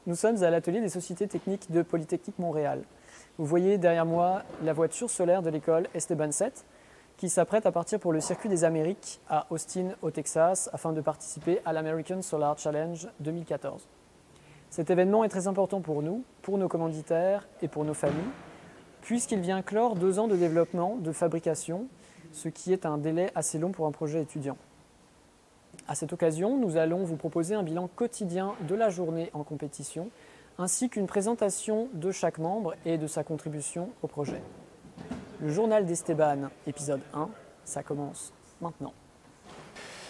Nous sommes à l'atelier des sociétés techniques de Polytechnique Montréal. Vous voyez derrière moi la voiture solaire de l'école Esteban 7 qui s'apprête à partir pour le circuit des Amériques à Austin au Texas afin de participer à l'American Solar Challenge 2014. Cet événement est très important pour nous, pour nos commanditaires et pour nos familles, puisqu'il vient clore 2 ans de développement, de fabrication, ce qui est un délai assez long pour un projet étudiant. À cette occasion, nous allons vous proposer un bilan quotidien de la journée en compétition, ainsi qu'une présentation de chaque membre et de sa contribution au projet. Le journal d'Esteban, épisode 1, ça commence maintenant.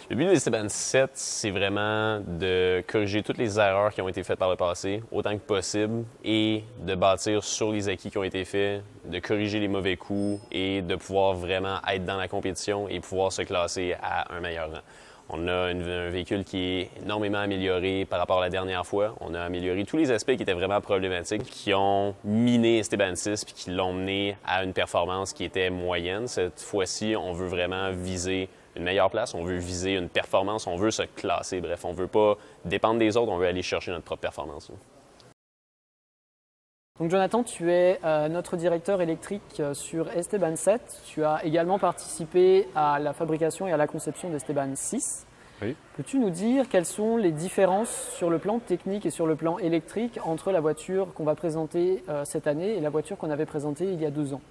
Le but d'Esteban 7, c'est vraiment de corriger toutes les erreurs qui ont été faites par le passé, autant que possible, et de bâtir sur les acquis qui ont été faits, de corriger les mauvais coups et de pouvoir vraiment être dans la compétition et pouvoir se classer à un meilleur rang. On a un véhicule qui est énormément amélioré par rapport à la dernière fois. On a amélioré tous les aspects qui étaient vraiment problématiques, qui ont miné Esteban 6 puis qui l'ont mené à une performance qui était moyenne. Cette fois-ci, on veut vraiment viser une meilleure place, on veut viser une performance, on veut se classer. Bref, on ne veut pas dépendre des autres, on veut aller chercher notre propre performance. Donc Jonathan, tu es notre directeur électrique sur Esteban 7. Tu as également participé à la fabrication et à la conception d'Esteban 6. Oui. Peux-tu nous dire quelles sont les différences sur le plan technique et sur le plan électrique entre la voiture qu'on va présenter cette année et la voiture qu'on avait présentée il y a 2 ans?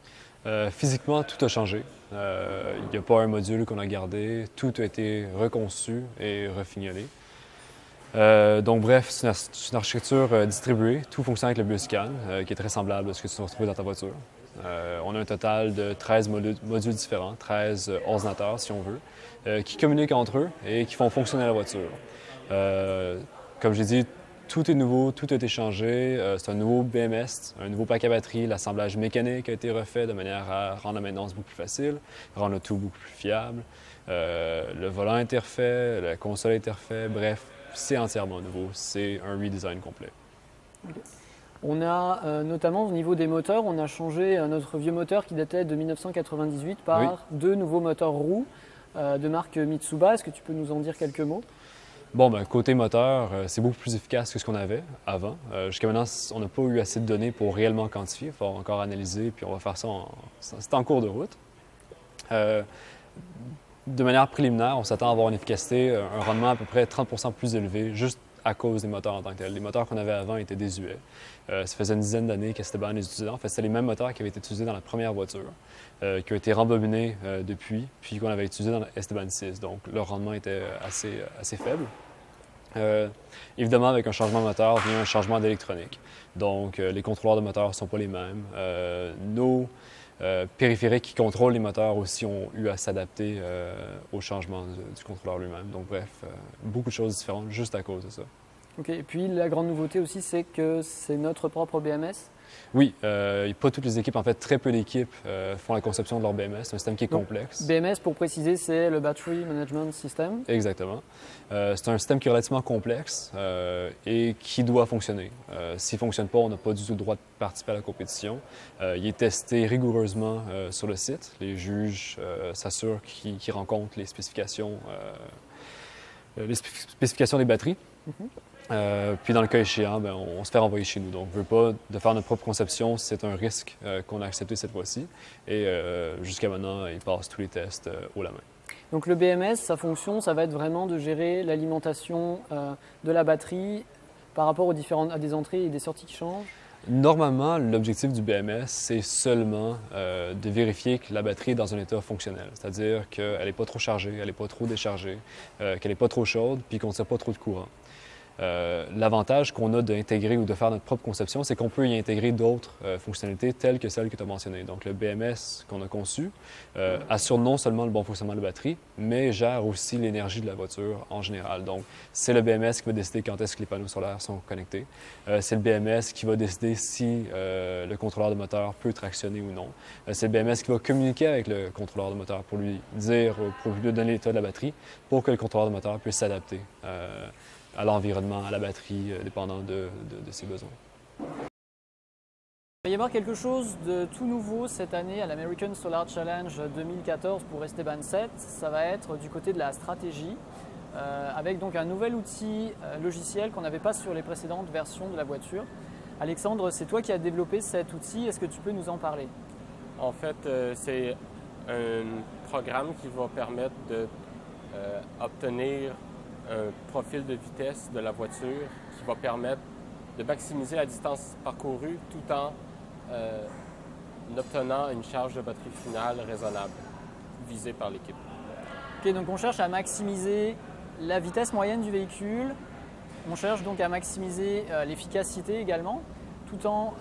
Physiquement, tout a changé. Il n'y a pas un module qu'on a gardé. Tout a été reconçu et refignolé. Donc bref, c'est une architecture distribuée. Tout fonctionne avec le BusCAN, qui est très semblable à ce que tu vas retrouver dans ta voiture. On a un total de 13 modules différents, 13 ordinateurs si on veut, qui communiquent entre eux et qui font fonctionner la voiture. Comme j'ai dit, tout est nouveau, tout a été changé. C'est un nouveau BMS, un nouveau pack à batterie. L'assemblage mécanique a été refait de manière à rendre la maintenance beaucoup plus facile, rendre le tout beaucoup plus fiable. Le volant a été refait, la console a été refait, bref. C'est entièrement nouveau, c'est un redesign complet. Okay. On a notamment au niveau des moteurs, on a changé notre vieux moteur qui datait de 1998 par 2 nouveaux moteurs roues de marque Mitsuba. Est-ce que tu peux nous en dire quelques mots? Bon, côté moteur, c'est beaucoup plus efficace que ce qu'on avait avant. Jusqu'à maintenant, on n'a pas eu assez de données pour réellement quantifier. Il faut encore analyser, puis on va faire ça, c'est en cours de route. De manière préliminaire, on s'attend à avoir une efficacité, un rendement à peu près 30 % plus élevé, juste à cause des moteurs en tant que tels. Les moteurs qu'on avait avant étaient désuets. Ça faisait une dizaine d'années qu'Esteban les utilisait. En fait, c'était les mêmes moteurs qui avaient été utilisés dans la première voiture, qui ont été rembobinés depuis, puis qu'on avait utilisés dans l'Esteban 6. Donc, leur rendement était assez faible. Évidemment, avec un changement de moteur vient un changement d'électronique. Donc, les contrôleurs de moteur ne sont pas les mêmes. Nos périphériques qui contrôlent les moteurs aussi ont eu à s'adapter au changement du contrôleur lui-même. Donc bref, beaucoup de choses différentes juste à cause de ça. OK. Et puis la grande nouveauté aussi, c'est que c'est notre propre BMS. Oui, pas toutes les équipes, en fait, très peu d'équipes font la conception de leur BMS. C'est un système qui est complexe. BMS, pour préciser, c'est le Battery Management System. Exactement. C'est un système qui est relativement complexe et qui doit fonctionner. S'il ne fonctionne pas, on n'a pas du tout le droit de participer à la compétition. Il est testé rigoureusement sur le site. Les juges s'assurent qu'ils rencontrent les spécifications des batteries. Puis dans le cas échéant, on se fait renvoyer chez nous. Donc, on ne veut pas de faire notre propre conception, c'est un risque qu'on a accepté cette fois-ci. Et jusqu'à maintenant, il passe tous les tests haut la main. Donc le BMS, sa fonction, ça va être vraiment de gérer l'alimentation de la batterie par rapport à des entrées et des sorties qui changent? Normalement, l'objectif du BMS, c'est seulement de vérifier que la batterie est dans un état fonctionnel. C'est-à-dire qu'elle n'est pas trop chargée, elle n'est pas trop déchargée, qu'elle n'est pas trop chaude, puis qu'on ne tire pas trop de courant. L'avantage qu'on a d'intégrer ou de faire notre propre conception, c'est qu'on peut y intégrer d'autres fonctionnalités telles que celles que tu as mentionnées. Donc, le BMS qu'on a conçu assure non seulement le bon fonctionnement de la batterie, mais gère aussi l'énergie de la voiture en général. Donc, c'est le BMS qui va décider quand est-ce que les panneaux solaires sont connectés. C'est le BMS qui va décider si le contrôleur de moteur peut tractionner ou non. C'est le BMS qui va communiquer avec le contrôleur de moteur pour lui dire, pour lui donner l'état de la batterie, pour que le contrôleur de moteur puisse s'adapter à l'environnement, à la batterie, dépendant de ses besoins. Il va y avoir quelque chose de tout nouveau cette année à l'American Solar Challenge 2014 pour Esteban 7. Ça va être du côté de la stratégie. avec donc un nouvel outil logiciel qu'on n'avait pas sur les précédentes versions de la voiture. Alexandre, c'est toi qui as développé cet outil, est-ce que tu peux nous en parler? En fait, c'est un programme qui va permettre d'obtenir un profil de vitesse de la voiture qui va permettre de maximiser la distance parcourue tout en obtenant une charge de batterie finale raisonnable visée par l'équipe. Ok, donc on cherche à maximiser la vitesse moyenne du véhicule, on cherche donc à maximiser l'efficacité également, tout en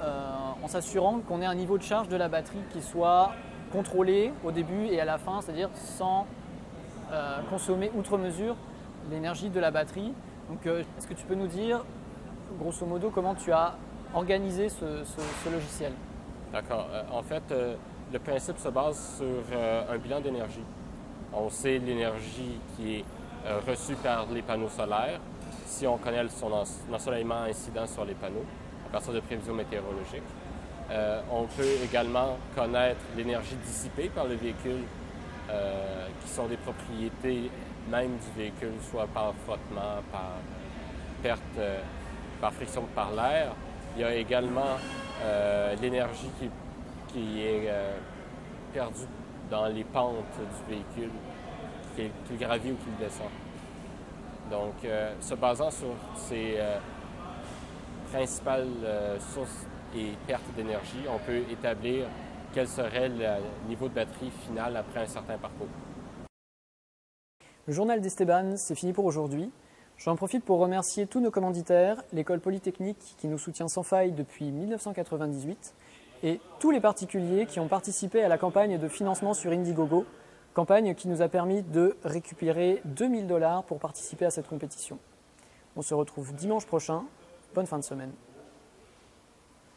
s'assurant qu'on ait un niveau de charge de la batterie qui soit contrôlé au début et à la fin, c'est-à-dire sans consommer outre mesure l'énergie de la batterie. Donc est-ce que tu peux nous dire, grosso modo, comment tu as organisé ce logiciel? D'accord. En fait, le principe se base sur un bilan d'énergie. On sait l'énergie qui est reçue par les panneaux solaires, si on connaît son ensoleillement incident sur les panneaux, à partir de prévisions météorologiques. On peut également connaître l'énergie dissipée par le véhicule, qui sont des propriétés même du véhicule, soit par frottement, par perte, par friction par l'air. Il y a également l'énergie qui est perdue dans les pentes du véhicule, qu'il gravit ou qu'il descend. Donc, se basant sur ces principales sources et pertes d'énergie, on peut établir quel serait le niveau de batterie final après un certain parcours. Le journal d'Esteban, c'est fini pour aujourd'hui. J'en profite pour remercier tous nos commanditaires, l'école polytechnique qui nous soutient sans faille depuis 1998 et tous les particuliers qui ont participé à la campagne de financement sur Indiegogo, campagne qui nous a permis de récupérer 2 000 $ pour participer à cette compétition. On se retrouve dimanche prochain. Bonne fin de semaine.